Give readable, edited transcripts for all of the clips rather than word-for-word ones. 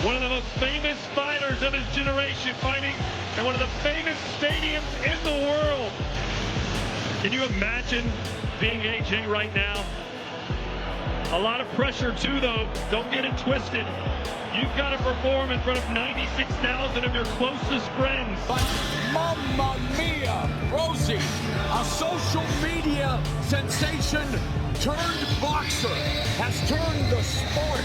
one of the most famous fighters of his generation, fighting in one of the famous stadiums in the world. Can you imagine being AJ right now? A lot of pressure too, though. Don't get it twisted. You've got to perform in front of 96,000 of your closest friends. But mamma mia, Rosie, a social media sensation turned boxer, has turned the sport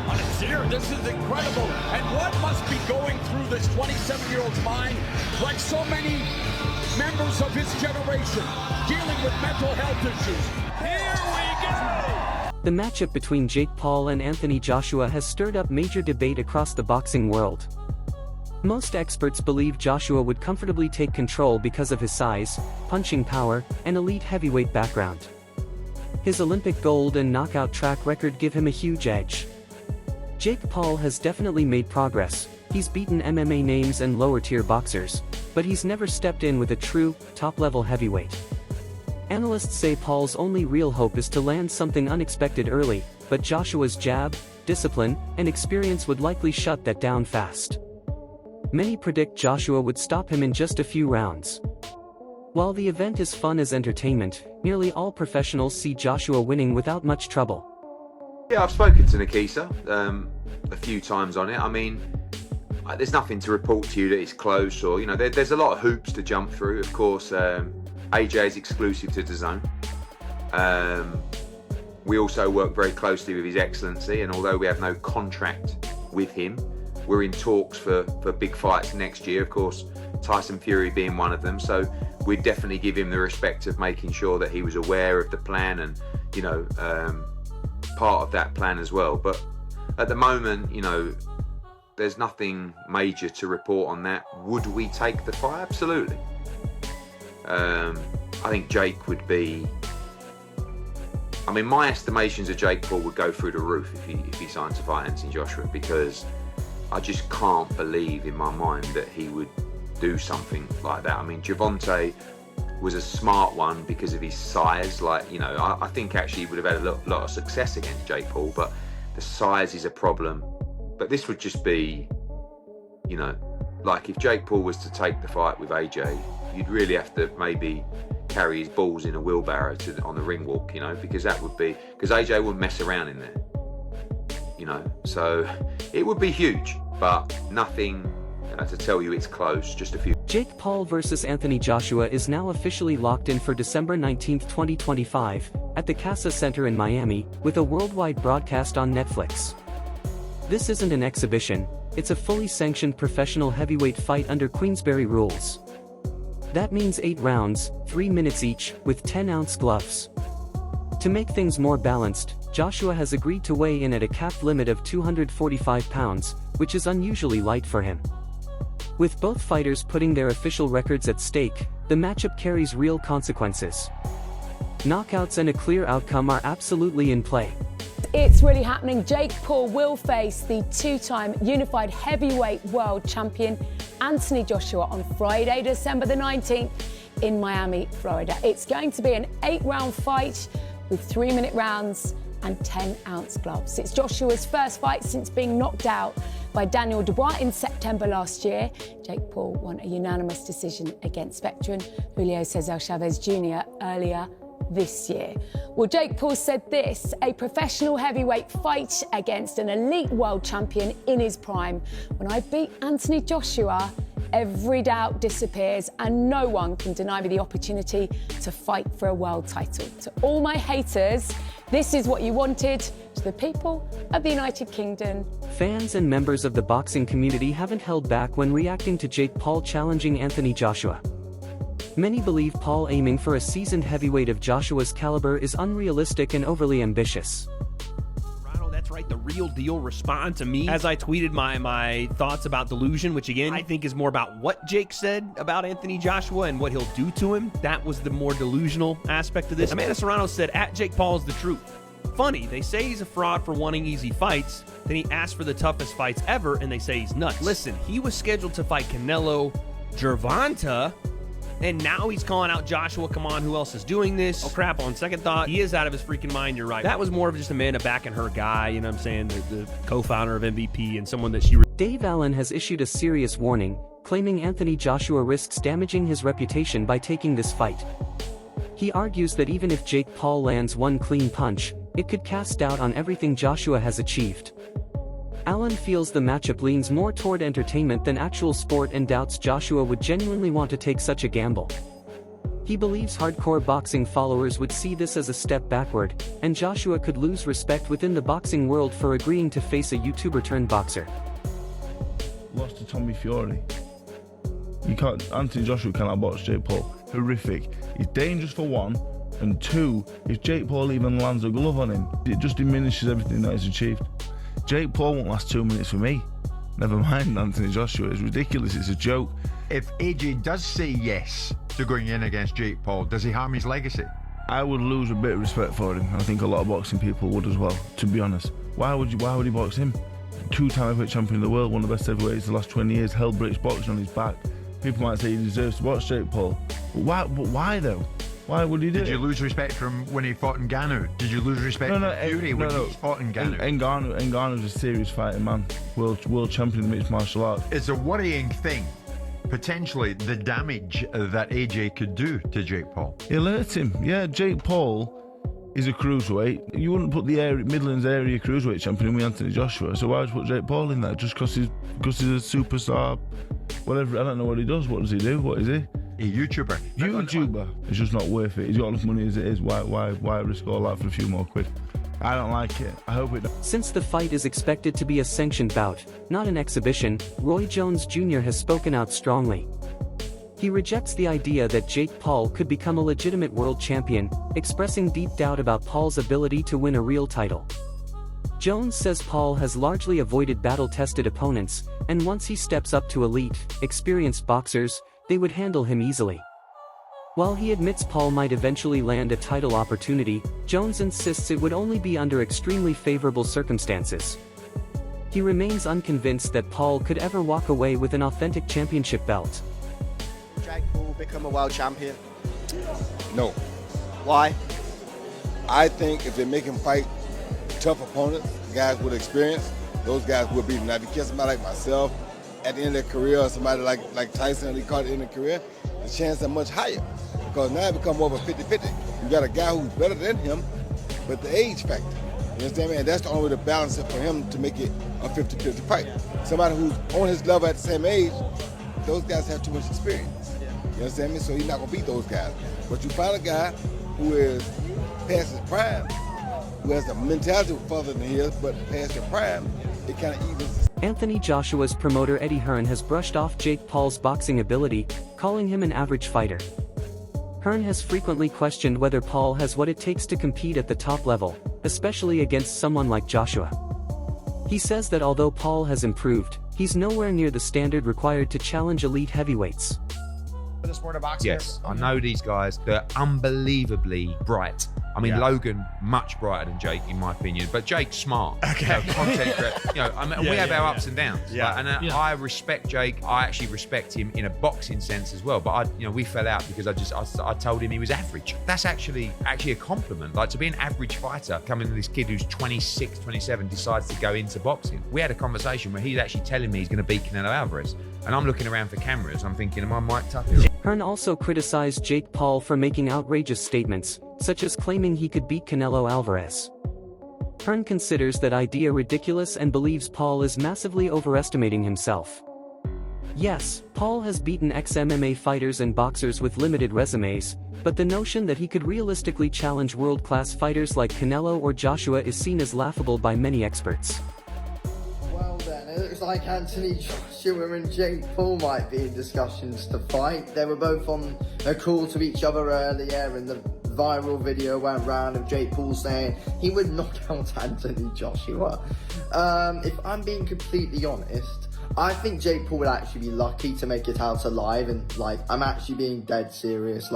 on its ear. This is incredible. And what must be going through this 27-year-old's mind, like so many members of his generation, dealing with mental health issues. Here we go! The matchup between Jake Paul and Anthony Joshua has stirred up major debate across the boxing world. Most experts believe Joshua would comfortably take control because of his size, punching power, and elite heavyweight background. His Olympic gold and knockout track record give him a huge edge. Jake Paul has definitely made progress. He's beaten MMA names and lower-tier boxers, but he's never stepped in with a true, top-level heavyweight. Analysts say Paul's only real hope is to land something unexpected early, but Joshua's jab, discipline, and experience would likely shut that down fast. Many predict Joshua would stop him in just a few rounds. While the event is fun as entertainment, nearly all professionals see Joshua winning without much trouble. Yeah, I've spoken to Nikisa a few times on it. I mean, there's nothing to report to you that it's close, or, you know, there's a lot of hoops to jump through. Of course, AJ is exclusive to DAZN. We also work very closely with His Excellency, and although we have no contract with him, we're in talks for big fights next year, of course, Tyson Fury being one of them. So we'd definitely give him the respect of making sure that he was aware of the plan and, you know, part of that plan as well. But at the moment, you know, there's nothing major to report on that. Would we take the fight? Absolutely. I think Jake would be, I mean, my estimations of Jake Paul would go through the roof if he signed to fight Anthony Joshua, because I just can't believe in my mind that he would do something like that. I mean, Gervonta was a smart one because of his size. Like, you know, I think actually he would have had a lot of success against Jake Paul, but the size is a problem. But this would just be, you know, like if Jake Paul was to take the fight with AJ, you'd really have to maybe carry his balls in a wheelbarrow on the ring walk, you know, because that would be, because AJ wouldn't mess around in there, you know. So it would be huge, but nothing to tell you it's close, just a few. Jake Paul vs. Anthony Joshua is now officially locked in for December 19, 2025, at the Casa Center in Miami, with a worldwide broadcast on Netflix. This isn't an exhibition, it's a fully sanctioned professional heavyweight fight under Queensberry rules. That means 8 rounds, 3 minutes each, with 10-ounce gloves. To make things more balanced, Joshua has agreed to weigh in at a capped limit of 245 pounds, which is unusually light for him. With both fighters putting their official records at stake, the matchup carries real consequences. Knockouts and a clear outcome are absolutely in play. It's really happening. Jake Paul will face the 2-time unified heavyweight world champion Anthony Joshua on Friday, December the 19th in Miami, Florida. It's going to be an 8-round fight with 3-minute rounds and 10-ounce gloves. It's Joshua's first fight since being knocked out by Daniel Dubois in September last year. Jake Paul won a unanimous decision against veteran Julio Cesar Chavez Jr. earlier this year. Well, Jake Paul said this: a professional heavyweight fight against an elite world champion in his prime. When I beat Anthony Joshua, every doubt disappears and no one can deny me the opportunity to fight for a world title. To all my haters, this is what you wanted. To the people of the United Kingdom. Fans and members of the boxing community haven't held back when reacting to Jake Paul challenging Anthony Joshua. Many believe Paul aiming for a seasoned heavyweight of Joshua's caliber is unrealistic and overly ambitious. That's right, the real deal respond to me as I tweeted my thoughts about delusion, which again I think is more about what Jake said about Anthony Joshua and what he'll do to him. That was the more delusional aspect of this. Amanda Serrano said, at Jake Paul is the truth. Funny, they say he's a fraud for wanting easy fights, then he asked for the toughest fights ever and they say he's nuts. Listen, he was scheduled to fight Canelo, Gervonta, And now he's calling out Joshua. Come on, who else is doing this? Oh crap, on second thought, he is out of his freaking mind. You're right. That was more of just Amanda backing her guy, you know what I'm saying? The co-founder of MVP and someone that she... Dave Allen has issued a serious warning, claiming Anthony Joshua risks damaging his reputation by taking this fight. He argues that even if Jake Paul lands one clean punch, it could cast doubt on everything Joshua has achieved. Allen feels the matchup leans more toward entertainment than actual sport and doubts Joshua would genuinely want to take such a gamble. He believes hardcore boxing followers would see this as a step backward, and Joshua could lose respect within the boxing world for agreeing to face a YouTuber-turned-boxer. Lost to Tommy Fury. Anthony Joshua cannot box Jake Paul. Horrific. He's dangerous for one, and two, if Jake Paul even lands a glove on him, it just diminishes everything that he's achieved. Jake Paul won't last 2 minutes for me. Never mind Anthony Joshua. It's ridiculous. It's a joke. If AJ does say yes to going in against Jake Paul, does he harm his legacy? I would lose a bit of respect for him. I think a lot of boxing people would as well, to be honest. Why would he box him? Two-time heavyweight champion of the world, one of the best heavyweights the last 20 years, held British boxing on his back. People might say he deserves to box Jake Paul. But why though? Why would he do it? Did you lose respect for him when he fought Ngannou? Did you lose respect for Fury when he fought Ngannou? Ngannou's a serious fighting man. World champion of mixed martial arts. It's a worrying thing, potentially, the damage that AJ could do to Jake Paul. He'll hurt him. Yeah, Jake Paul is a cruiserweight. You wouldn't put the Midlands area cruiserweight champion with Anthony Joshua, so why would you put Jake Paul in that? Just because he's a superstar, whatever. I don't know what he does. What does he do? What is he? A YouTuber. It's just not worth it. He's got enough money as it is. Why risk all that for a few more quid? I don't like it. I hope it doesn't. Since the fight is expected to be a sanctioned bout, not an exhibition, Roy Jones Jr. has spoken out strongly. He rejects the idea that Jake Paul could become a legitimate world champion, expressing deep doubt about Paul's ability to win a real title. Jones says Paul has largely avoided battle-tested opponents, and once he steps up to elite, experienced boxers, they would handle him easily. While he admits Paul might eventually land a title opportunity, Jones insists it would only be under extremely favorable circumstances. He remains unconvinced that Paul could ever walk away with an authentic championship belt. Jake Paul become a world champion? No. Why? I think if they make him fight tough opponents, guys with experience, those guys will beat him. Now, if you catch somebody like myself at the end of their career, or somebody like Tyson, he caught at the end of their career, the chances are much higher. Because now it becomes more of a 50-50. You got a guy who's better than him, but the age factor. You understand me? And that's the only way to balance it for him to make it a 50-50 fight. Somebody who's on his level at the same age, those guys have too much experience. You understand me? So he's not going to beat those guys. But you find a guy who is past his prime, who has the mentality further than his, but past his prime, it kind of evens. Anthony Joshua's promoter Eddie Hearn has brushed off Jake Paul's boxing ability, calling him an average fighter. Hearn has frequently questioned whether Paul has what it takes to compete at the top level, especially against someone like Joshua. He says that although Paul has improved, he's nowhere near the standard required to challenge elite heavyweights. The sport of boxing. Yes, I know these guys. They're unbelievably bright. I mean, Logan, much brighter than Jake, in my opinion. But Jake's smart. Okay. We have our ups and downs. Yeah. I respect Jake. I actually respect him in a boxing sense as well. But we fell out because I told him he was average. That's actually a compliment. Like, to be an average fighter, coming to this kid who's 26, 27, decides to go into boxing. We had a conversation where he's actually telling me he's going to beat Canelo Alvarez. And I'm looking around for cameras. I'm thinking, am I Mike Tucker? Hearn also criticized Jake Paul for making outrageous statements, such as claiming he could beat Canelo Alvarez. Hearn considers that idea ridiculous and believes Paul is massively overestimating himself. Yes, Paul has beaten ex-MMA fighters and boxers with limited resumes, but the notion that he could realistically challenge world-class fighters like Canelo or Joshua is seen as laughable by many experts. Well then, it looks like Anthony Joshua and Jake Paul might be in discussions to fight. They were both on a call to each other earlier, and the viral video went round of Jake Paul saying he would knock out Anthony Joshua. If I'm being completely honest, I think Jake Paul would actually be lucky to make it out alive, and I'm actually being dead serious.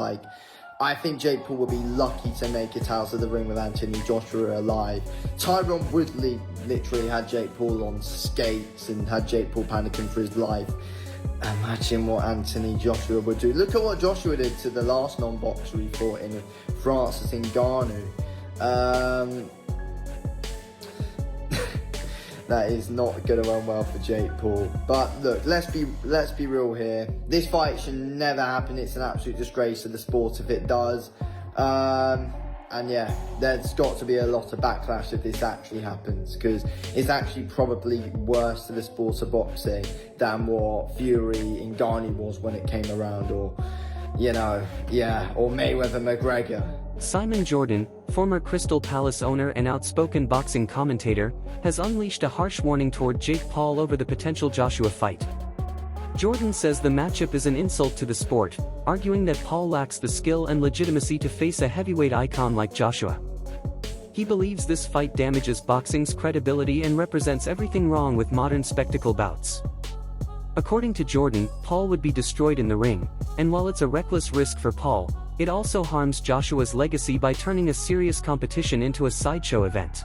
I think Jake Paul would be lucky to make it out of the ring with Anthony Joshua alive. Tyron Woodley literally had Jake Paul on skates and had Jake Paul panicking for his life. imagine what Anthony Joshua would do. Look at what Joshua did to the last non-boxer he fought in, Francis Ngannou. That is not going to end well for Jake Paul. But look, let's be real here. This fight should never happen. It's an absolute disgrace to the sport if it does. And yeah, there's got to be a lot of backlash if this actually happens, because it's actually probably worse to the sport of boxing than what Fury in Ngannou was when it came around, or, you know, yeah, or Mayweather McGregor. Simon Jordan, former Crystal Palace owner and outspoken boxing commentator, has unleashed a harsh warning toward Jake Paul over the potential Joshua fight. Jordan says the matchup is an insult to the sport, arguing that Paul lacks the skill and legitimacy to face a heavyweight icon like Joshua. He believes this fight damages boxing's credibility and represents everything wrong with modern spectacle bouts. According to Jordan, Paul would be destroyed in the ring, and while it's a reckless risk for Paul, it also harms Joshua's legacy by turning a serious competition into a sideshow event.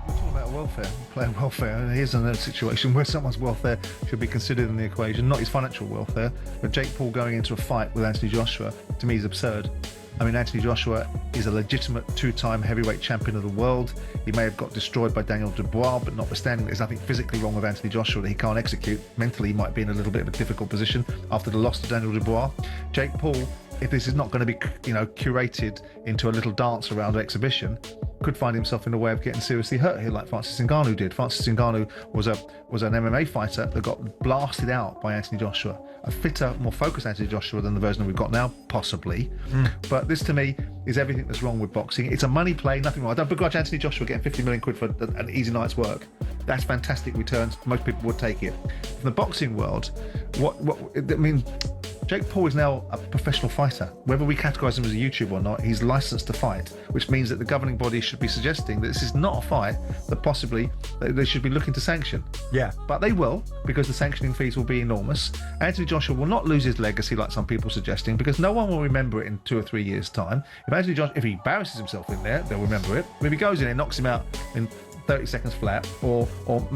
We're talking about welfare, player welfare, and here's another situation where someone's welfare should be considered in the equation, not his financial welfare, but Jake Paul going into a fight with Anthony Joshua, to me, is absurd. I mean, Anthony Joshua is a legitimate two-time heavyweight champion of the world. He may have got destroyed by Daniel Dubois, but notwithstanding, there's nothing physically wrong with Anthony Joshua that he can't execute. Mentally, he might be in a little bit of a difficult position after the loss to Daniel Dubois. Jake Paul, if this is not going to be, curated into a little dance around exhibition, could find himself in a way of getting seriously hurt here, like Francis Ngannou did. Francis Ngannou was an MMA fighter that got blasted out by Anthony Joshua. A fitter, more focused Anthony Joshua than the version we've got now, possibly. But this, to me, is everything that's wrong with boxing. It's a money play, nothing wrong. I don't begrudge Anthony Joshua getting 50 million quid for an easy night's work. That's fantastic returns. Most people would take it. From the boxing world, Jake Paul is now a professional fighter. Whether we categorise him as a YouTuber or not, he's licensed to fight, which means that the governing body should be suggesting that this is not a fight that possibly they should be looking to sanction. Yeah. But they will, because the sanctioning fees will be enormous. Anthony Joshua will not lose his legacy like some people are suggesting, because no one will remember it in 2 or 3 years' time. If he embarrasses himself in there, they'll remember it. If he goes in and knocks him out in 30 seconds flat, or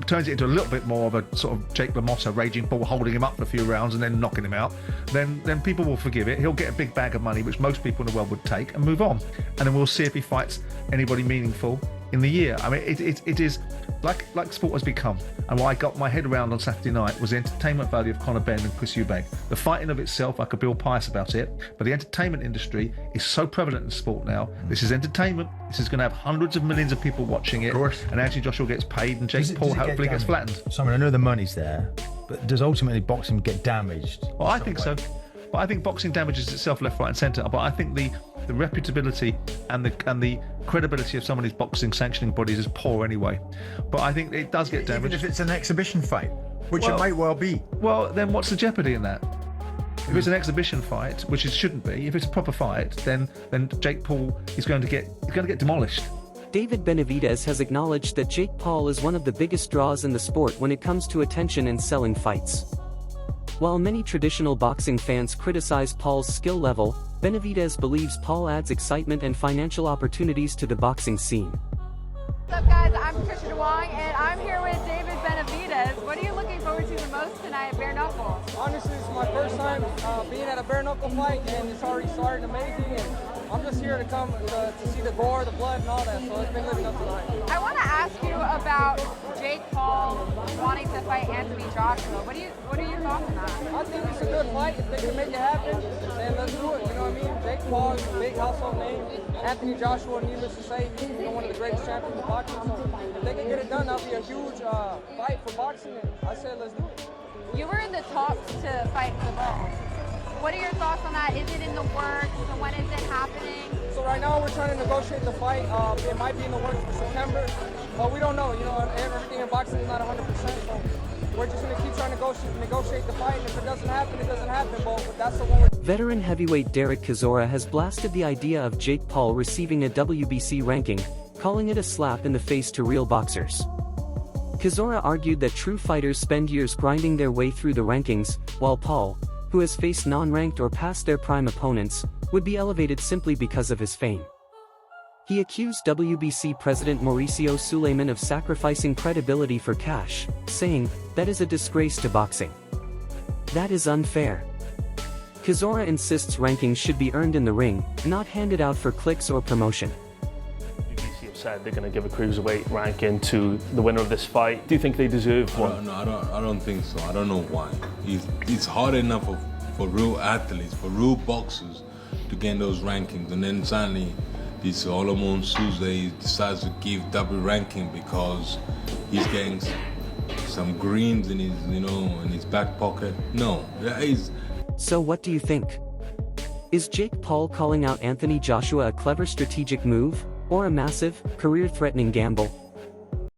turns it into a little bit more of a sort of Jake LaMotta raging bull, holding him up for a few rounds and then knocking him out, then people will forgive it. He'll get a big bag of money, which most people in the world would take, and move on. And then we'll see if he fights anybody meaningful in the year. I mean, it is like sport has become. And what I got my head around on Saturday night was the entertainment value of Conor Benn and Chris Eubank. The fighting of itself, I could be all pious about it, but the entertainment industry is so prevalent in sport now. This is entertainment. This is going to have hundreds of millions of people watching it. Of course. And Anthony Joshua gets paid, and Jake Paul hopefully gets flattened. Simon, I know the money's there, but does ultimately boxing get damaged? Well, I think so. But I think boxing damages itself left, right and centre. But I think the reputability and the credibility of some of these boxing sanctioning bodies is poor anyway. But I think it does get damaged. Even if it's an exhibition fight, which it might well be. Well, then what's the jeopardy in that? If it's an exhibition fight, which it shouldn't be, if it's a proper fight, then Jake Paul is going to get demolished. David Benavidez has acknowledged that Jake Paul is one of the biggest draws in the sport when it comes to attention and selling fights. While many traditional boxing fans criticize Paul's skill level, Benavidez believes Paul adds excitement and financial opportunities to the boxing scene. What's up, guys? I'm Trisha DeWong, and I'm here with David Benavidez. What are you looking forward to the most tonight at Bare Knuckle? Honestly, this is my first time being at a Bare Knuckle fight, and it's already started amazing. And I'm just here to come to see the gore, the blood, and all that, so it's been living up tonight. I want to ask you about Jake Paul wanting to fight Anthony Joshua. What are your thoughts on that? I think it's a good fight. If they can make it happen, then let's do it. You know what I mean? Jake Paul is a big household name. Anthony Joshua, needless to say, he's one of the greatest champions of boxing. So if they can get it done, that'll be a huge fight for boxing. And I said, let's do it. You were in the talks to fight the ball. What are your thoughts on that? Is it in the works? When is it happening? So right now we're trying to negotiate the fight. It might be in the works for September, but we don't know. You know, everything in boxing is not 100%. So we're just going to keep trying to negotiate the fight. And if it doesn't happen, it doesn't happen. But that's the one. Veteran heavyweight Derek Chisora has blasted the idea of Jake Paul receiving a WBC ranking, calling it a slap in the face to real boxers. Chisora argued that true fighters spend years grinding their way through the rankings, while Paul, who has faced non-ranked or past their prime opponents, would be elevated simply because of his fame. He accused WBC President Mauricio Suleiman of sacrificing credibility for cash, saying, "That is a disgrace to boxing." That is unfair. Chisora insists rankings should be earned in the ring, not handed out for clicks or promotion. BBC have said they're going to give a cruiserweight ranking to the winner of this fight. Do you think they deserve one? I don't think so. I don't know why. It's hard enough for real athletes, for real boxers, to get those rankings, and then suddenly this Solomon Sousa decides to give double ranking because he's getting some greens in his, in his back pocket. No, that is. So what do you think? Is Jake Paul calling out Anthony Joshua a clever strategic move, or a massive, career-threatening gamble?